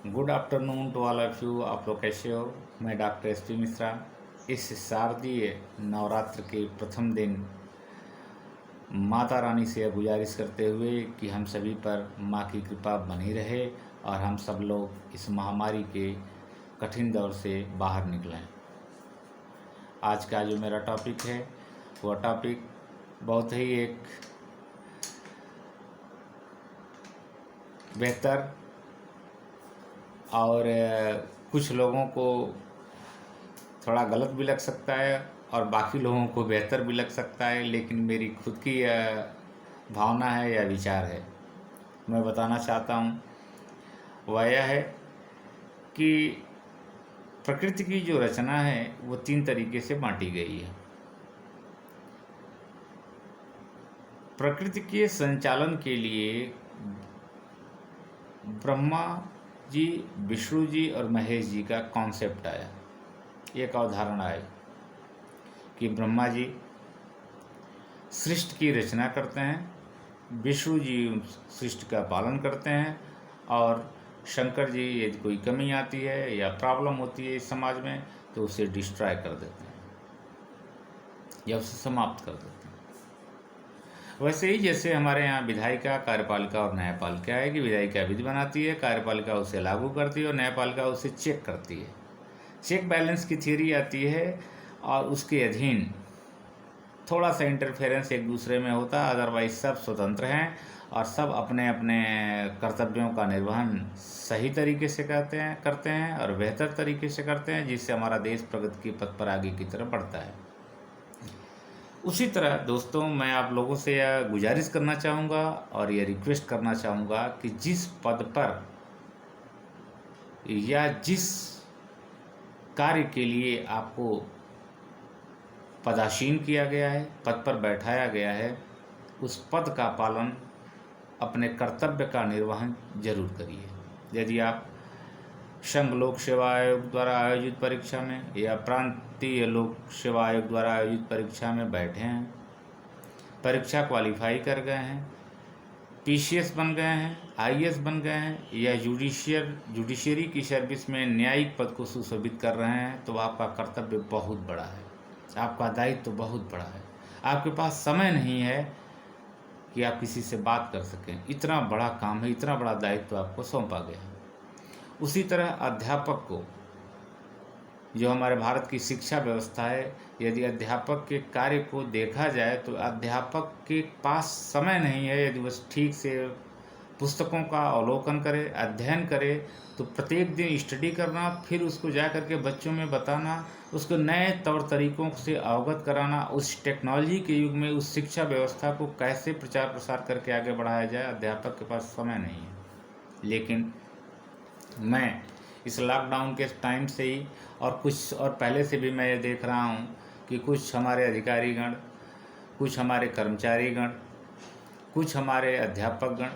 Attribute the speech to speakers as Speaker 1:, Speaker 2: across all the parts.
Speaker 1: Good afternoon to all of you. आप लोग कैसे हो? मैं डॉक्टर SP मिश्रा। इस शारदीय नवरात्र के प्रथम दिन माता रानी से गुजारिश करते हुए कि हम सभी पर माँ की कृपा बनी रहे और हम सब लोग इस महामारी के कठिन दौर से बाहर निकलें। आज का जो मेरा टॉपिक है वह टॉपिक बहुत ही एक बेहतर और कुछ लोगों को थोड़ा गलत भी लग सकता है और बाकी लोगों को बेहतर भी लग सकता है, लेकिन मेरी खुद की भावना है या विचार है। मैं बताना चाहता हूँ वह यह है कि प्रकृति की जो रचना है वो 3 तरीके से बांटी गई है। प्रकृति के संचालन के लिए ब्रह्मा जी, विष्णु जी और महेश जी का कॉन्सेप्ट आया, एक अवधारणा आई कि ब्रह्मा जी सृष्टि की रचना करते हैं, विष्णु जी सृष्टि का पालन करते हैं और शंकर जी यदि कोई कमी आती है या प्रॉब्लम होती है इस समाज में तो उसे डिस्ट्रॉय कर देते हैं या उसे समाप्त कर देते हैं। वैसे ही जैसे हमारे यहाँ विधायिका, कार्यपालिका और न्यायपालिका है कि विधायिका विधि बनाती है, कार्यपालिका उसे लागू करती है और न्यायपालिका उसे चेक करती है। चेक बैलेंस की थ्योरी आती है और उसके अधीन थोड़ा सा इंटरफेरेंस एक दूसरे में होता है, अदरवाइज सब स्वतंत्र हैं और सब अपने अपने कर्तव्यों का निर्वहन सही तरीके से करते हैं और बेहतर तरीके से करते हैं, जिससे हमारा देश प्रगति के पथ पर आगे की तरफ बढ़ता है। उसी तरह दोस्तों, मैं आप लोगों से यह गुजारिश करना चाहूँगा और यह रिक्वेस्ट करना चाहूँगा कि जिस पद पर या जिस कार्य के लिए आपको पदासीन किया गया है, पद पर बैठाया गया है, उस पद का पालन, अपने कर्तव्य का निर्वहन जरूर करिए। यदि आप संघ लोक सेवा आयोग द्वारा आयोजित परीक्षा में या प्रांतीय लोक सेवा आयोग द्वारा आयोजित परीक्षा में बैठे हैं, परीक्षा क्वालिफाई कर गए हैं, PCS बन गए हैं, IAS बन गए हैं या जुडिशियरी की सर्विस में न्यायिक पद को सुशोभित कर रहे हैं, तो आपका कर्तव्य बहुत बड़ा है, आपका दायित्व तो बहुत बड़ा है। आपके पास समय नहीं है कि आप किसी से बात कर सकें, इतना बड़ा काम है, इतना बड़ा दायित्व आपको सौंपा गया है। उसी तरह अध्यापक को, जो हमारे भारत की शिक्षा व्यवस्था है, यदि अध्यापक के कार्य को देखा जाए तो अध्यापक के पास समय नहीं है। यदि वह ठीक से पुस्तकों का अवलोकन करे, अध्ययन करे, तो प्रत्येक दिन स्टडी करना, फिर उसको जा कर के बच्चों में बताना, उसको नए तौर तरीकों से अवगत कराना, उस टेक्नोलॉजी के युग में उस शिक्षा व्यवस्था को कैसे प्रचार प्रसार करके आगे बढ़ाया जाए, अध्यापक के पास समय नहीं है। लेकिन मैं इस लॉकडाउन के टाइम से ही और कुछ और पहले से भी मैं ये देख रहा हूँ कि कुछ हमारे अधिकारीगण, कुछ हमारे कर्मचारीगण, कुछ हमारे अध्यापकगण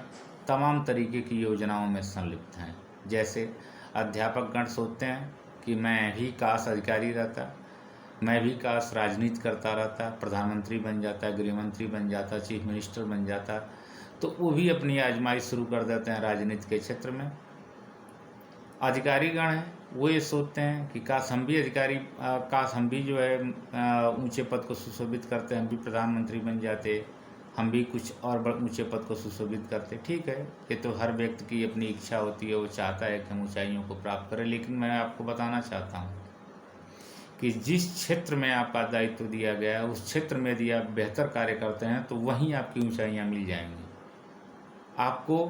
Speaker 1: तमाम तरीके की योजनाओं में संलिप्त हैं। जैसे अध्यापकगण सोचते हैं कि मैं भी काश अधिकारी रहता, मैं भी काश राजनीति करता रहता, प्रधानमंत्री बन जाता, गृहमंत्री बन जाता, चीफ मिनिस्टर बन जाता, तो वो भी अपनी आजमाइश शुरू कर देते हैं राजनीति के क्षेत्र में। अधिकारीगण हैं, वो ये सोचते हैं कि काश हम भी काश हम भी जो है ऊंचे पद को सुशोभित करते, हम भी प्रधानमंत्री बन जाते, हम भी कुछ और ऊंचे पद को सुशोभित करते। ठीक है, ये तो हर व्यक्ति की अपनी इच्छा होती है, वो चाहता है कि हम ऊंचाइयों को प्राप्त करें। लेकिन मैं आपको बताना चाहता हूँ कि जिस क्षेत्र में आपका दायित्व दिया गया है, उस क्षेत्र में यदि आप बेहतर कार्य करते हैं तो वहीं आपकी ऊंचाइयाँ मिल जाएंगी। आपको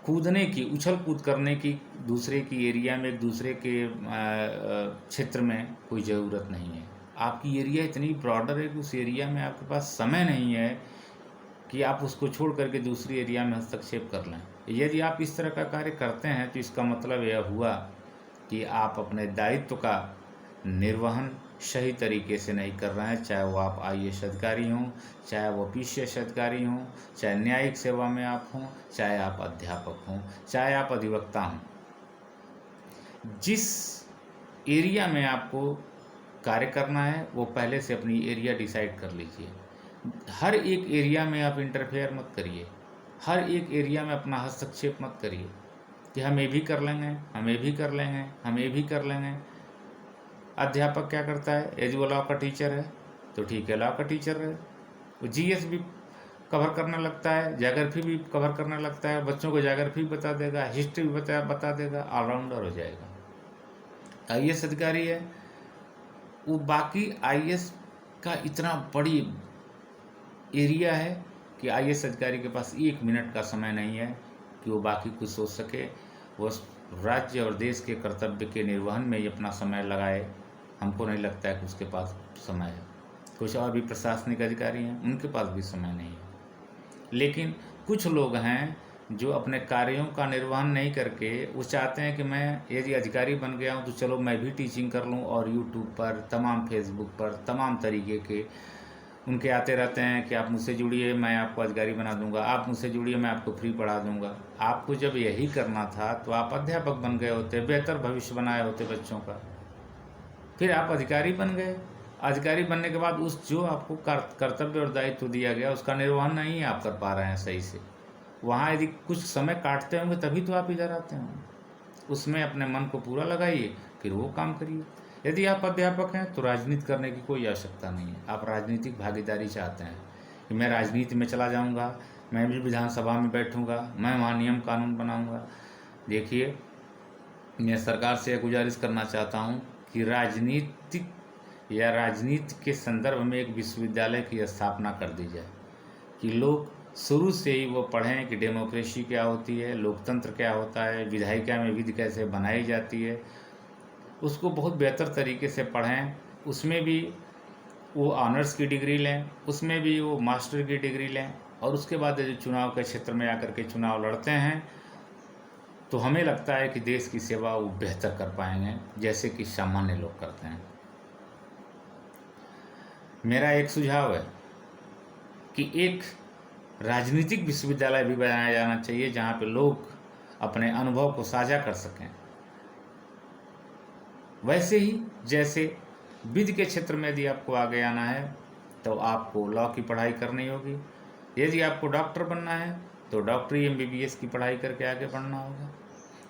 Speaker 1: कूदने की, उछल कूद करने की दूसरे की एरिया में, एक दूसरे के क्षेत्र में कोई ज़रूरत नहीं है। आपकी एरिया इतनी ब्रॉडर है कि उस एरिया में आपके पास समय नहीं है कि आप उसको छोड़ करके दूसरी एरिया में हस्तक्षेप कर लें। यदि आप इस तरह का कार्य करते हैं तो इसका मतलब यह हुआ कि आप अपने दायित्व का निर्वहन सही तरीके से नहीं कर रहे हैं, चाहे वो आप IAS अधिकारी हों, चाहे वो PCS अधिकारी हों, चाहे न्यायिक सेवा में आप हों, चाहे आप अध्यापक हों, चाहे आप अधिवक्ता हों। जिस एरिया में आपको कार्य करना है वो पहले से अपनी एरिया डिसाइड कर लीजिए। हर एक एरिया में आप इंटरफेयर मत करिए, हर एक एरिया में अपना हस्तक्षेप मत करिए। कि हम ये भी कर लेंगे, हम ये भी कर लेंगे, हम ये भी कर लेंगे। अध्यापक क्या करता है, यदि वो लॉ का टीचर है तो ठीक है, लॉ का टीचर है, वो जीएस भी कवर करने लगता है, ज्योग्राफी भी कवर करने लगता है, बच्चों को ज्योग्राफी भी बता देगा, हिस्ट्री भी बता देगा, ऑलराउंडर हो जाएगा। आईएएस अधिकारी है, वो बाकी आईएएस का इतना बड़ी एरिया है कि आईएएस अधिकारी के पास 1 मिनट का समय नहीं है कि वो बाकी कुछ सोच सके। वो राज्य और देश के कर्तव्य के निर्वहन में ही अपना समय लगाए। हमको नहीं लगता है कि उसके पास समय है। कुछ और भी प्रशासनिक अधिकारी हैं, उनके पास भी समय नहीं है। लेकिन कुछ लोग हैं जो अपने कार्यों का निर्वहन नहीं करके वो चाहते हैं कि मैं यदि अधिकारी बन गया हूँ तो चलो मैं भी टीचिंग कर लूँ, और यूट्यूब पर, तमाम फेसबुक पर तमाम तरीके के उनके आते रहते हैं कि आप मुझसे जुड़िए, मैं आपको अधिकारी बना दूंगा, आप मुझसे जुड़िए, मैं आपको फ्री पढ़ा दूंगा। आपको जब यही करना था तो आप अध्यापक बन गए होते, बेहतर भविष्य बनाए होते बच्चों का। फिर आप अधिकारी बन गए, अधिकारी बनने के बाद उस जो आपको कर्तव्य और दायित्व दिया गया उसका निर्वहन नहीं आप कर पा रहे हैं सही से। वहाँ यदि कुछ समय काटते होंगे तभी तो आप इधर आते होंगे। उसमें अपने मन को पूरा लगाइए, फिर वो काम करिए। यदि आप अध्यापक हैं तो राजनीति करने की कोई आवश्यकता नहीं है। आप राजनीतिक भागीदारी चाहते हैं कि मैं राजनीति में चला जाऊंगा, मैं भी विधानसभा में बैठूंगा, मैं वहाँ नियम कानून बनाऊंगा। देखिए, मैं सरकार से यह गुजारिश करना चाहता हूँ कि राजनीतिक या राजनीति के संदर्भ में एक विश्वविद्यालय की स्थापना कर दी जाए कि लोग शुरू से ही वो पढ़ें कि डेमोक्रेसी क्या होती है, लोकतंत्र क्या होता है, विधायिका में विधि कैसे बनाई जाती है, उसको बहुत बेहतर तरीके से पढ़ें। उसमें भी वो ऑनर्स की डिग्री लें, उसमें भी वो मास्टर की डिग्री लें, और उसके बाद जो चुनाव के क्षेत्र में आकर के चुनाव लड़ते हैं तो हमें लगता है कि देश की सेवा वो बेहतर कर पाएंगे जैसे कि सामान्य लोग करते हैं। मेरा एक सुझाव है कि एक राजनीतिक विश्वविद्यालय भी बनाया जाना चाहिए जहाँ पे लोग अपने अनुभव को साझा कर सकें। वैसे ही जैसे विधि के क्षेत्र में यदि आपको आगे आना है तो आपको लॉ की पढ़ाई करनी होगी, यदि आपको डॉक्टर बनना है तो डॉक्टरी एमबीबीएस की पढ़ाई करके आगे बढ़ना होगा,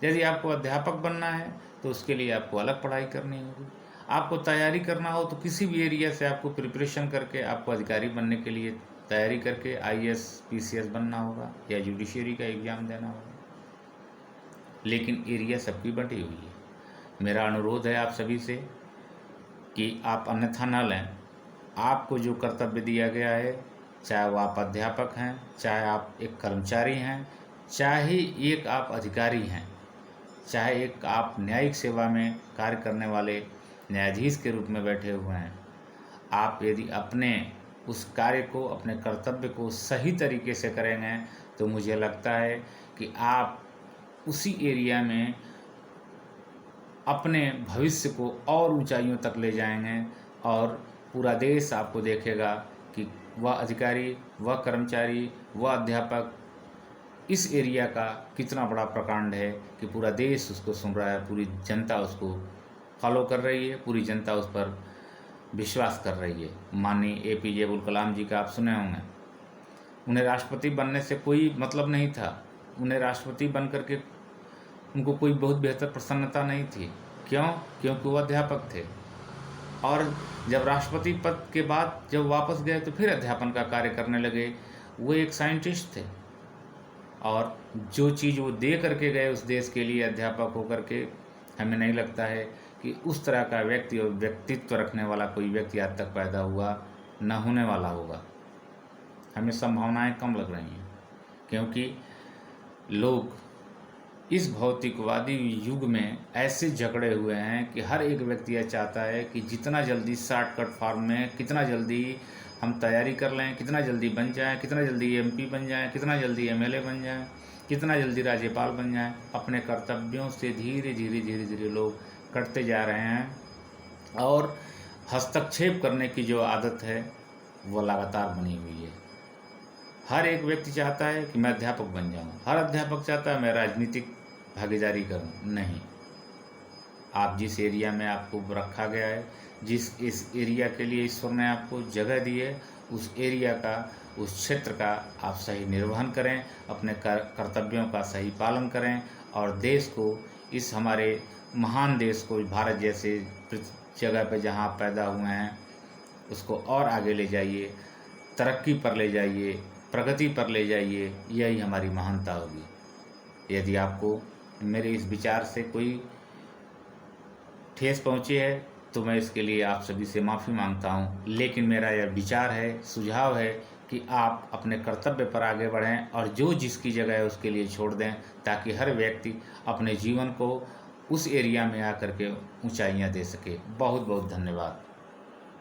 Speaker 1: यदि आपको अध्यापक बनना है तो उसके लिए आपको अलग पढ़ाई करनी होगी। आपको तैयारी करना हो तो किसी भी एरिया से आपको प्रिपरेशन करके आपको अधिकारी बनने के लिए तैयारी करके आईएएस पीसीएस बनना होगा या जुडिशरी का एग्ज़ाम देना होगा। लेकिन एरिया सबकी बटी हुई है। मेरा अनुरोध है आप सभी से कि आप अन्यथा न लें। आपको जो कर्तव्य दिया गया है, चाहे वो आप अध्यापक हैं, चाहे आप एक कर्मचारी हैं, चाहे एक आप अधिकारी हैं, चाहे एक आप न्यायिक सेवा में कार्य करने वाले न्यायाधीश के रूप में बैठे हुए हैं, आप यदि अपने उस कार्य को, अपने कर्तव्य को सही तरीके से करेंगे तो मुझे लगता है कि आप उसी एरिया में अपने भविष्य को और ऊंचाइयों तक ले जाएंगे, और पूरा देश आपको देखेगा कि वह अधिकारी, वह कर्मचारी, वह अध्यापक इस एरिया का कितना बड़ा प्रकांड है कि पूरा देश उसको सुन रहा है, पूरी जनता उसको फॉलो कर रही है, पूरी जनता उस पर विश्वास कर रही है। माननीय एपीजे अब्दुल कलाम जी का आप सुने होंगे, उन्हें राष्ट्रपति बनने से कोई मतलब नहीं था, उन्हें राष्ट्रपति बन करके उनको कोई बहुत बेहतर प्रसन्नता नहीं थी। क्यों? क्योंकि वो अध्यापक थे, और जब राष्ट्रपति पद के बाद जब वापस गए तो फिर अध्यापन का कार्य करने लगे। वो एक साइंटिस्ट थे, और जो चीज़ वो दे करके गए उस देश के लिए अध्यापक होकर के, हमें नहीं लगता है कि उस तरह का व्यक्ति और व्यक्तित्व रखने वाला कोई व्यक्ति आज तक पैदा हुआ, न होने वाला होगा। हमें संभावनाएं कम लग रही हैं, क्योंकि लोग इस भौतिकवादी युग में ऐसे झगड़े हुए हैं कि हर एक व्यक्ति यह चाहता है कि जितना जल्दी शॉर्टकट फॉर्म में, कितना जल्दी हम तैयारी कर लें, कितना जल्दी बन जाएं, कितना जल्दी एमपी बन जाएं, कितना जल्दी एमएलए बन जाएं, कितना जल्दी राज्यपाल बन जाएं। अपने कर्तव्यों से धीरे धीरे लोग कटते जा रहे हैं, और हस्तक्षेप करने की जो आदत है वो लगातार बनी हुई है। हर एक व्यक्ति चाहता है कि मैं अध्यापक बन जाऊं, हर अध्यापक चाहता है मैं राजनीतिक भागीदारी करूं। नहीं, आप जिस एरिया में आपको रखा गया है, जिस इस एरिया के लिए ईश्वर ने आपको जगह दी है, उस एरिया का, उस क्षेत्र का आप सही निर्वहन करें, अपने कर्तव्यों का सही पालन करें, और देश को, इस हमारे महान देश को, भारत जैसे जगह पे जहाँ आप पैदा हुए हैं, उसको और आगे ले जाइए, तरक्की पर ले जाइए, प्रगति पर ले जाइए। यही हमारी महानता होगी। यदि आपको मेरे इस विचार से कोई ठेस पहुँची है तो मैं इसके लिए आप सभी से माफ़ी मांगता हूँ, लेकिन मेरा यह विचार है, सुझाव है कि आप अपने कर्तव्य पर आगे बढ़ें और जो जिसकी जगह है उसके लिए छोड़ दें, ताकि हर व्यक्ति अपने जीवन को उस एरिया में आकर के ऊंचाइयां दे सके। बहुत बहुत धन्यवाद।